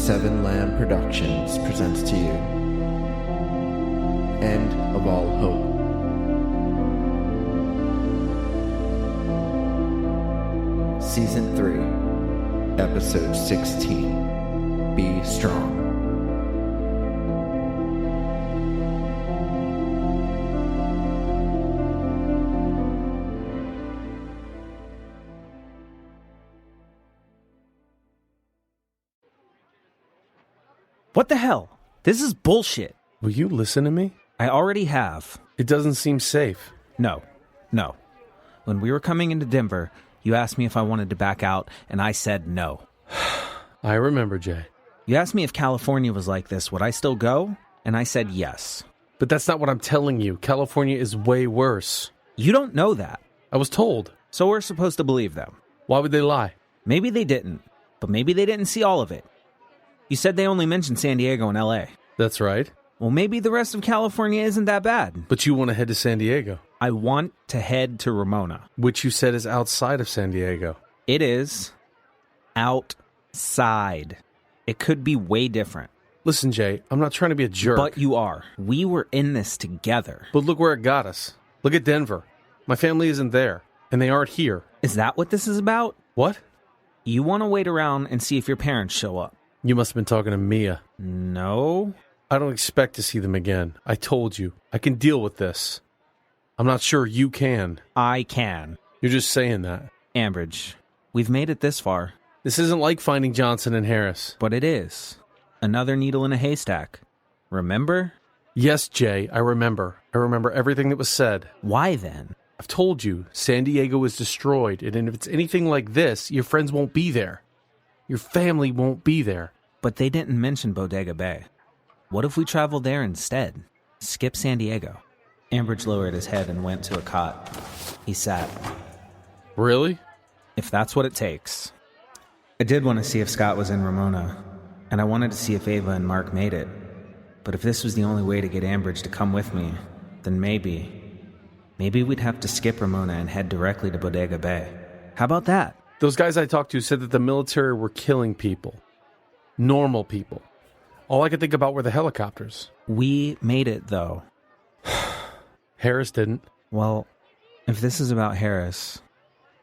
Seven Lamb Productions presents to you End of All Hope. Season 3, Episode 16, Be Strong. What the hell? This is bullshit. Will you listen to me? I already have. It doesn't seem safe. No. When we were coming into Denver, you asked me if I wanted to back out, and I said no. I remember, Jay. You asked me if California was like this, would I still go? And I said yes. But that's not what I'm telling you. California is way worse. You don't know that. I was told. So we're supposed to believe them. Why would they lie? Maybe they didn't, but maybe they didn't see all of it. You said they only mentioned San Diego and LA. That's right. Well, maybe the rest of California isn't that bad. But you want to head to San Diego. I want to head to Ramona. Which you said is outside of San Diego. It is outside. It could be way different. Listen, Jay, I'm not trying to be a jerk. But you are. We were in this together. But look where it got us. Look at Denver. My family isn't there, and they aren't here. Is that what this is about? What? You want to wait around and see if your parents show up. You must have been talking to Mia. No. I don't expect to see them again. I told you. I can deal with this. I'm not sure you can. I can. You're just saying that. Ambridge, we've made it this far. This isn't like finding Johnson and Harris. But it is. Another needle in a haystack. Remember? Yes, Jay, I remember. I remember everything that was said. Why then? I've told you, San Diego is destroyed, and if it's anything like this, your friends won't be there. Your family won't be there. But they didn't mention Bodega Bay. What if we travel there instead? Skip San Diego. Ambridge lowered his head and went to a cot. He sat. Really? If that's what it takes. I did want to see if Scott was in Ramona, and I wanted to see if Ava and Mark made it. But if this was the only way to get Ambridge to come with me, then maybe we'd have to skip Ramona and head directly to Bodega Bay. How about that? Those guys I talked to said that the military were killing people. Normal people. All I could think about were the helicopters. We made it, though. Harris didn't. Well, if this is about Harris,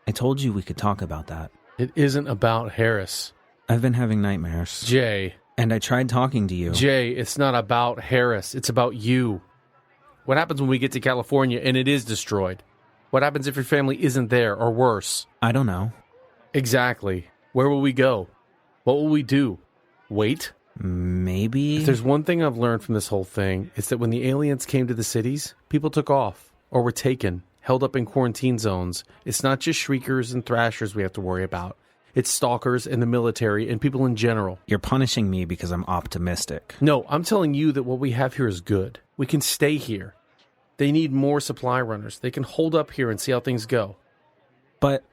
I told you we could talk about that. It isn't about Harris. I've been having nightmares. Jay. And I tried talking to you. Jay, it's not about Harris. It's about you. What happens when we get to California and it is destroyed? What happens if your family isn't there, or worse? I don't know. Exactly. Where will we go? What will we do? Wait? Maybe. If there's one thing I've learned from this whole thing, it's that when the aliens came to the cities, people took off, or were taken, held up in quarantine zones. It's not just shriekers and thrashers we have to worry about. It's stalkers and the military and people in general. You're punishing me because I'm optimistic. No, I'm telling you that what we have here is good. We can stay here. They need more supply runners. They can hold up here and see how things go. But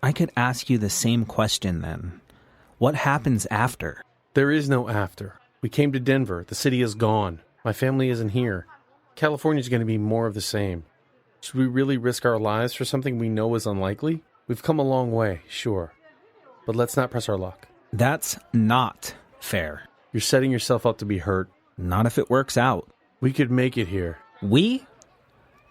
I could ask you the same question then. What happens after? There is no after. We came to Denver. The city is gone. My family isn't here. California's going to be more of the same. Should we really risk our lives for something we know is unlikely? We've come a long way, sure. But let's not press our luck. That's not fair. You're setting yourself up to be hurt. Not if it works out. We could make it here. We?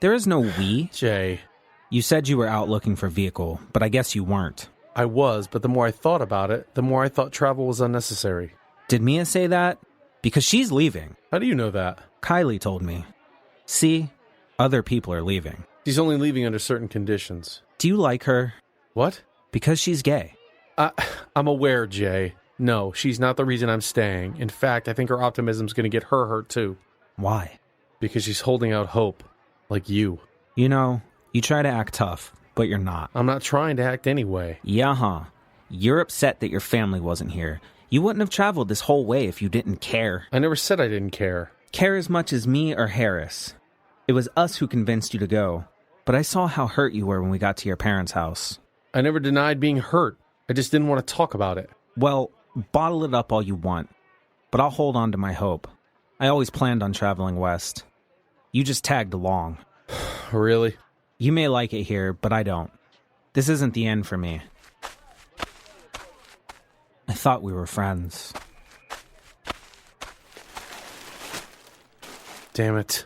There is no we. Jay. You said you were out looking for vehicle, but I guess you weren't. I was, but the more I thought about it, the more I thought travel was unnecessary. Did Mia say that? Because she's leaving. How do you know that? Kylie told me. See? Other people are leaving. She's only leaving under certain conditions. Do you like her? What? Because she's gay. I'm aware, Jay. No, she's not the reason I'm staying. In fact, I think her optimism's going to get her hurt too. Why? Because she's holding out hope. Like you. You know, you try to act tough, but you're not. I'm not trying to act anyway. Yeah, You're upset that your family wasn't here. You wouldn't have traveled this whole way if you didn't care. I never said I didn't care. Care as much as me or Harris. It was us who convinced you to go. But I saw how hurt you were when we got to your parents' house. I never denied being hurt. I just didn't want to talk about it. Well, bottle it up all you want. But I'll hold on to my hope. I always planned on traveling west. You just tagged along. Really? You may like it here, but I don't. This isn't the end for me. I thought we were friends. Damn it.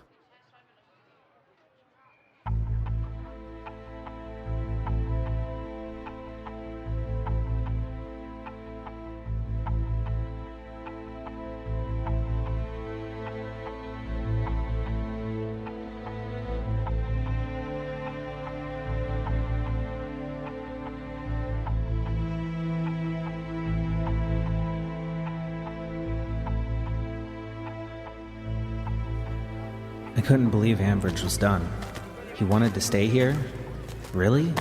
I couldn't believe Ambridge was done. He wanted to stay here? Really?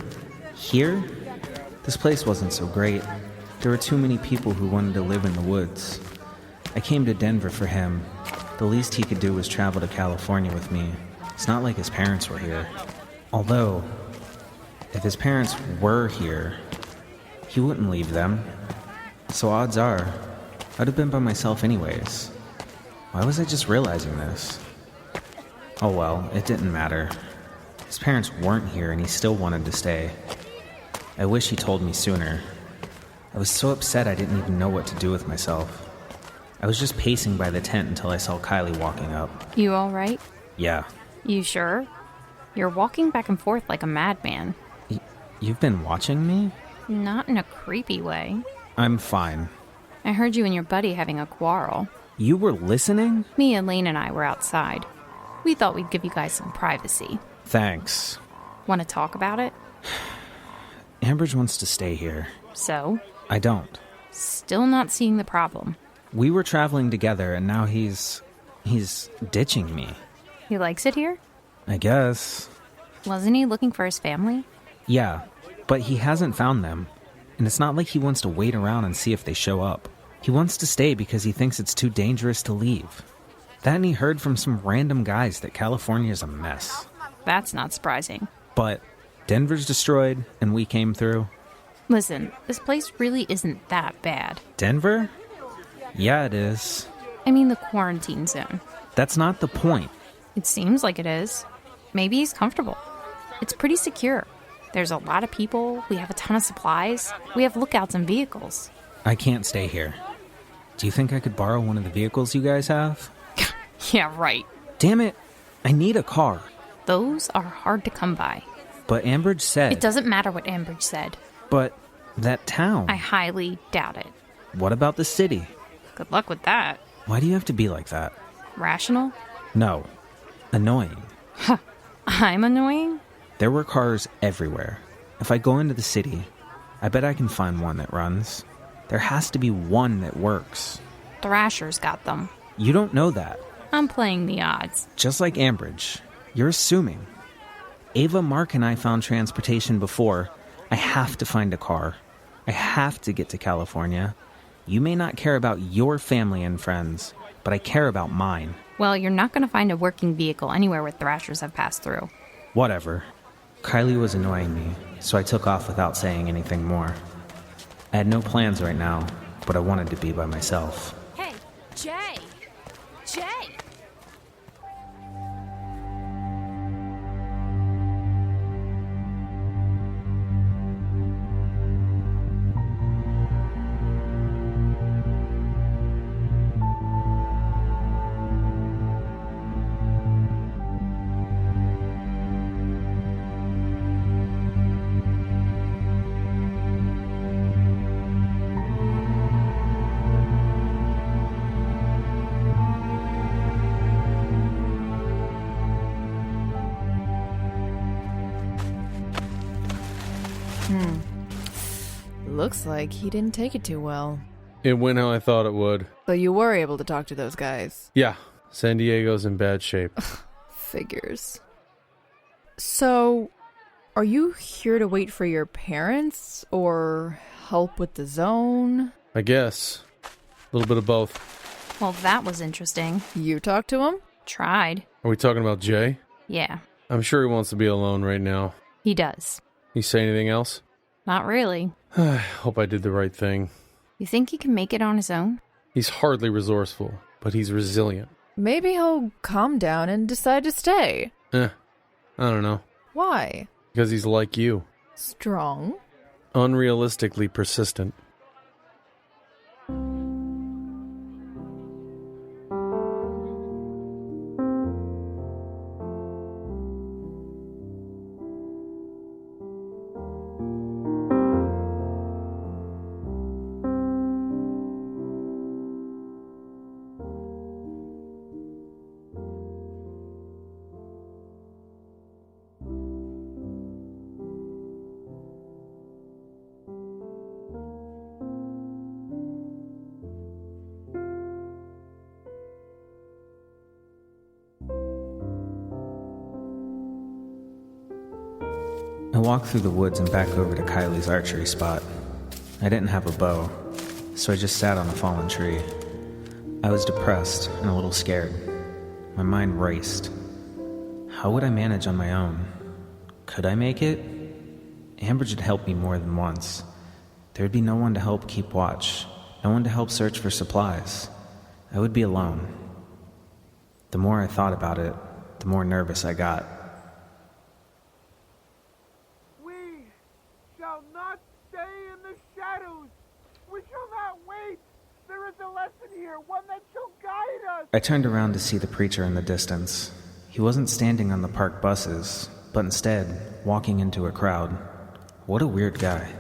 Here? This place wasn't so great. There were too many people who wanted to live in the woods. I came to Denver for him. The least he could do was travel to California with me. It's not like his parents were here. Although, if his parents were here, he wouldn't leave them. So odds are, I'd have been by myself anyways. Why was I just realizing this? Oh well, it didn't matter. His parents weren't here and he still wanted to stay. I wish he told me sooner. I was so upset I didn't even know what to do with myself. I was just pacing by the tent until I saw Kylie walking up. You all right? Yeah. You sure? You're walking back and forth like a madman. You've been watching me? Not in a creepy way. I'm fine. I heard you and your buddy having a quarrel. You were listening? Me, Elaine, and I were outside. We thought we'd give you guys some privacy. Thanks. Want to talk about it? Ambridge wants to stay here. So? I don't. Still not seeing the problem. We were traveling together and now he's ditching me. He likes it here? I guess. Wasn't he looking for his family? Yeah, but he hasn't found them. And it's not like he wants to wait around and see if they show up. He wants to stay because he thinks it's too dangerous to leave. That and he heard from some random guys that California's a mess. That's not surprising. But Denver's destroyed and we came through. Listen, this place really isn't that bad. Denver? Yeah, it is. I mean the quarantine zone. That's not the point. It seems like it is. Maybe he's comfortable. It's pretty secure. There's a lot of people. We have a ton of supplies. We have lookouts and vehicles. I can't stay here. Do you think I could borrow one of the vehicles you guys have? Yeah, right. Damn it. I need a car. Those are hard to come by. But Ambridge said... It doesn't matter what Ambridge said. But that town... I highly doubt it. What about the city? Good luck with that. Why do you have to be like that? Rational? No. Annoying. Huh. I'm annoying? There were cars everywhere. If I go into the city, I bet I can find one that runs. There has to be one that works. Thrasher's got them. You don't know that. I'm playing the odds. Just like Ambridge. You're assuming. Ava, Mark, and I found transportation before. I have to find a car. I have to get to California. You may not care about your family and friends, but I care about mine. Well, you're not going to find a working vehicle anywhere where Thrashers have passed through. Whatever. Kylie was annoying me, so I took off without saying anything more. I had no plans right now, but I wanted to be by myself. Hey, Jay! Jay! Looks like he didn't take it too well. It went how I thought it would. So you were able to talk to those guys. Yeah, San Diego's in bad shape. Figures. So, are you here to wait for your parents or help with the zone? I guess. A little bit of both. Well, that was interesting. You talked to him? Tried. Are we talking about Jay? Yeah, I'm sure he wants to be alone right now. he does. You say anything else? Not really. I hope I did the right thing. You think he can make it on his own? He's hardly resourceful, but he's resilient. Maybe he'll calm down and decide to stay. I don't know. Why? Because he's like you. Strong? Unrealistically persistent. I walked through the woods and back over to Kylie's archery spot. I didn't have a bow, so I just sat on a fallen tree. I was depressed and a little scared. My mind raced. How would I manage on my own? Could I make it? Ambridge had helped me more than once. There would be no one to help keep watch, no one to help search for supplies. I would be alone. The more I thought about it, the more nervous I got. We shall not stay in the shadows. We shall not wait. There is a lesson here, one that shall guide us. I turned around to see the preacher in the distance. He wasn't standing on the park buses, but instead walking into a crowd. What a weird guy.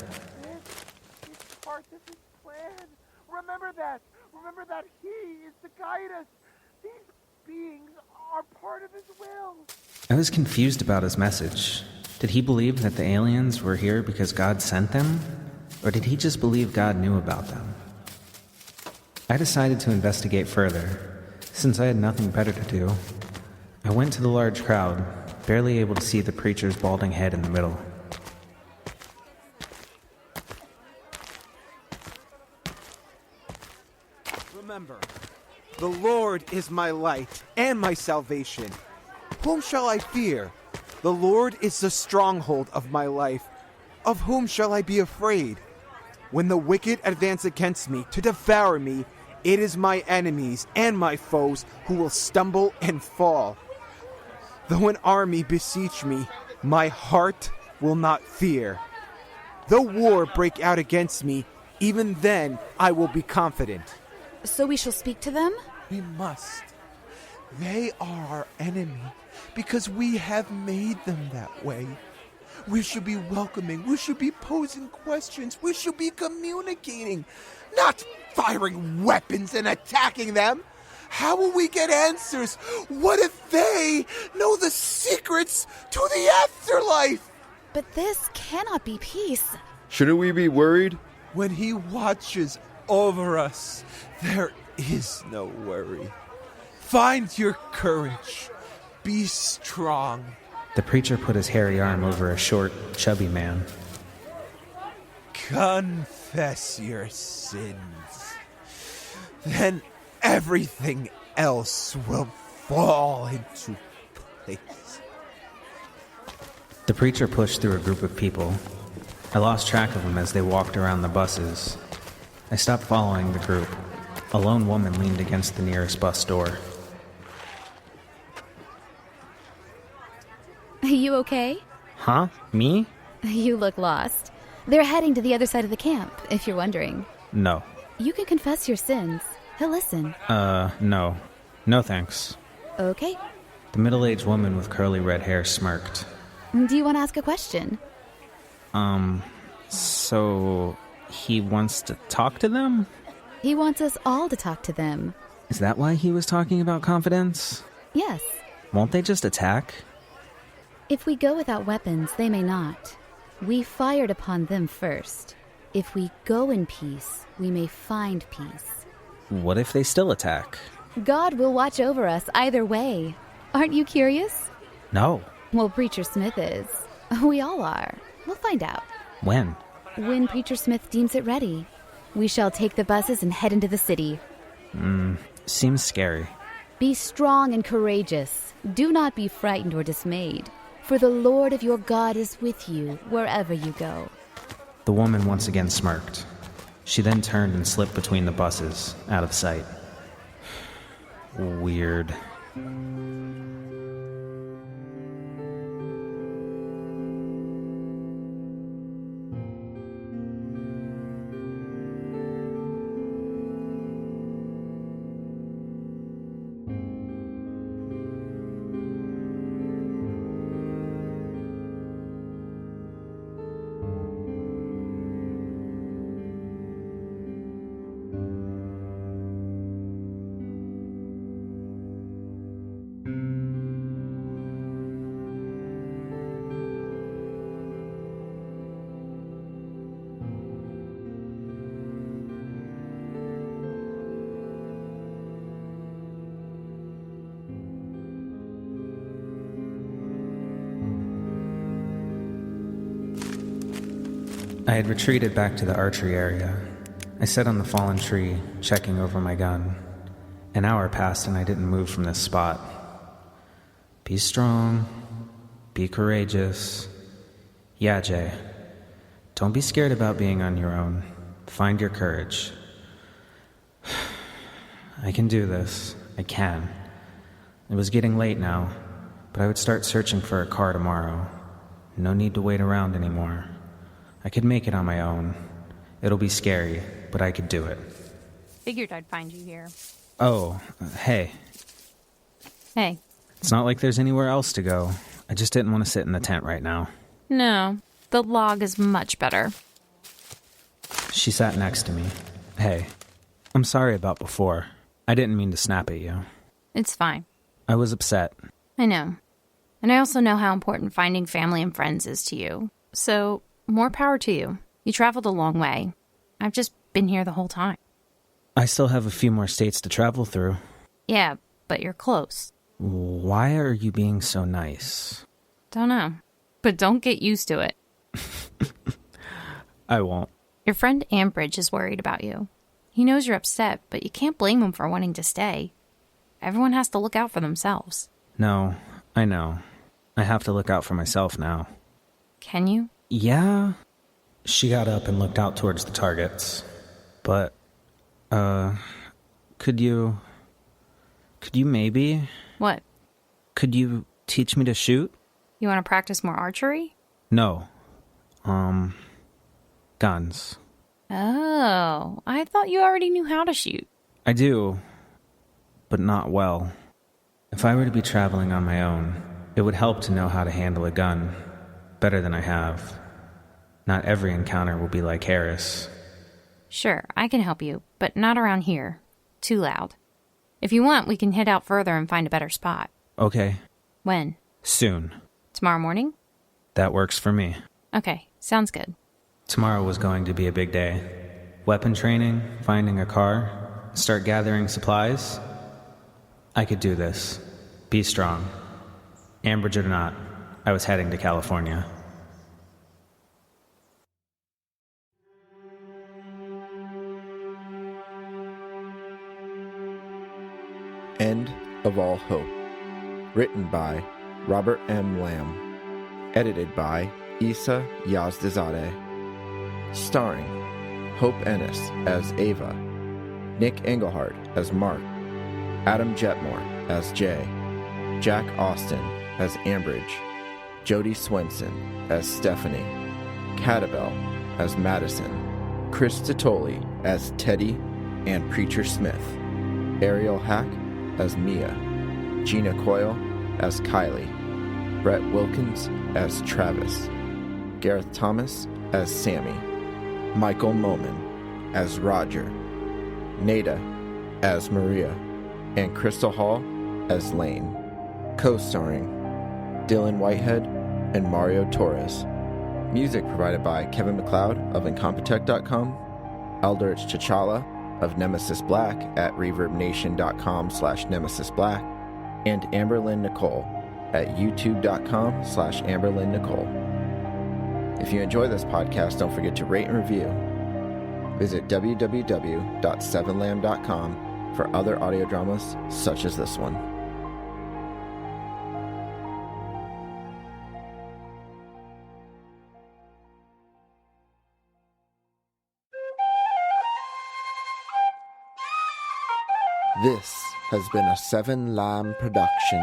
It's part of his plan. Remember that. Remember that he is to guide us. These beings are part of his will. I was confused about his message. Did he believe that the aliens were here because God sent them? Or did he just believe God knew about them? I decided to investigate further, since I had nothing better to do. I went to the large crowd, barely able to see the preacher's balding head in the middle. Remember, the Lord is my light and my salvation. Whom shall I fear? The Lord is the stronghold of my life. Of whom shall I be afraid? When the wicked advance against me to devour me, it is my enemies and my foes who will stumble and fall. Though an army besiege me, my heart will not fear. Though war break out against me, even then I will be confident. So we shall speak to them? We must. They are our enemy because we have made them that way. We should be welcoming. We should be posing questions. We should be communicating, not firing weapons and attacking them. How will we get answers? What if they know the secrets to the afterlife? But this cannot be peace. Shouldn't we be worried? When he watches over us, there is no worry. Find your courage. Be strong. The preacher put his hairy arm over a short, chubby man. Confess your sins. Then everything else will fall into place. The preacher pushed through a group of people. I lost track of them as they walked around the buses. I stopped following the group. A lone woman leaned against the nearest bus door. Are you okay? Huh? Me? You look lost. They're heading to the other side of the camp, if you're wondering. No. You can confess your sins. He'll listen. No. No thanks. Okay. The middle-aged woman with curly red hair smirked. Do you want to ask a question? So he wants to talk to them? He wants us all to talk to them. Is that why he was talking about confidence? Yes. Won't they just attack? If we go without weapons, they may not. We fired upon them first. If we go in peace, we may find peace. What if they still attack? God will watch over us either way. Aren't you curious? No. Well, Preacher Smith is. We all are. We'll find out. When? When Preacher Smith deems it ready. We shall take the buses and head into the city. Seems scary. Be strong and courageous. Do not be frightened or dismayed. For the Lord of your God is with you wherever you go. The woman once again smirked. She then turned and slipped between the buses, out of sight. Weird. I had retreated back to the archery area. I sat on the fallen tree, checking over my gun. An hour passed and I didn't move from this spot. Be strong. Be courageous. Yeah, Jay. Don't be scared about being on your own. Find your courage. I can do this. I can. It was getting late now, but I would start searching for a car tomorrow. No need to wait around anymore. I could make it on my own. It'll be scary, but I could do it. Figured I'd find you here. Oh, hey. Hey. It's not like there's anywhere else to go. I just didn't want to sit in the tent right now. No, the log is much better. She sat next to me. Hey, I'm sorry about before. I didn't mean to snap at you. It's fine. I was upset. I know. And I also know how important finding family and friends is to you. So, more power to you. You traveled a long way. I've just been here the whole time. I still have a few more states to travel through. Yeah, but you're close. Why are you being so nice? Don't know. But don't get used to it. I won't. Your friend Ambridge is worried about you. He knows you're upset, but you can't blame him for wanting to stay. Everyone has to look out for themselves. No, I know. I have to look out for myself now. Can you? Yeah. She got up and looked out towards the targets. But, could you maybe? What? Could you teach me to shoot? You want to practice more archery? No. Guns. Oh, I thought you already knew how to shoot. I do, but not well. If I were to be traveling on my own, it would help to know how to handle a gun better than I have. Not every encounter will be like Harris. Sure, I can help you, but not around here. Too loud. If you want, we can head out further and find a better spot. Okay. When? Soon. Tomorrow morning? That works for me. Okay, sounds good. Tomorrow was going to be a big day. Weapon training, finding a car, start gathering supplies. I could do this. Be strong. Ambridge or not, I was heading to California. End of All Hope. Written by Robert M. Lamb. Edited by Issa Yazdazadeh. Starring Hope Ennis as Ava, Nick Engelhardt as Mark, Adam Jetmore as Jay, Jack Austin as Ambridge, Jodie Swenson as Stephanie, Catabel as Madison, Chris Titoli as Teddy and Preacher Smith, Ariel Hack as Mia, Gina Coyle as Kylie, Brett Wilkins as Travis, Gareth Thomas as Sammy, Michael Moman as Roger, Nada as Maria, and Crystal Hall as Lane. Co-starring Dylan Whitehead and Mario Torres. Music provided by Kevin MacLeod of Incompetech.com, Eldritch Chachala of Nemesis Black at ReverbNation.com/NemesisBlack, and Amberlynn Nicole at YouTube.com/Amberlynn Nicole. If you enjoy this podcast, don't forget to rate and review. Visit www.sevenlamb.com for other audio dramas such as this one. This has been a Seven Lamb production.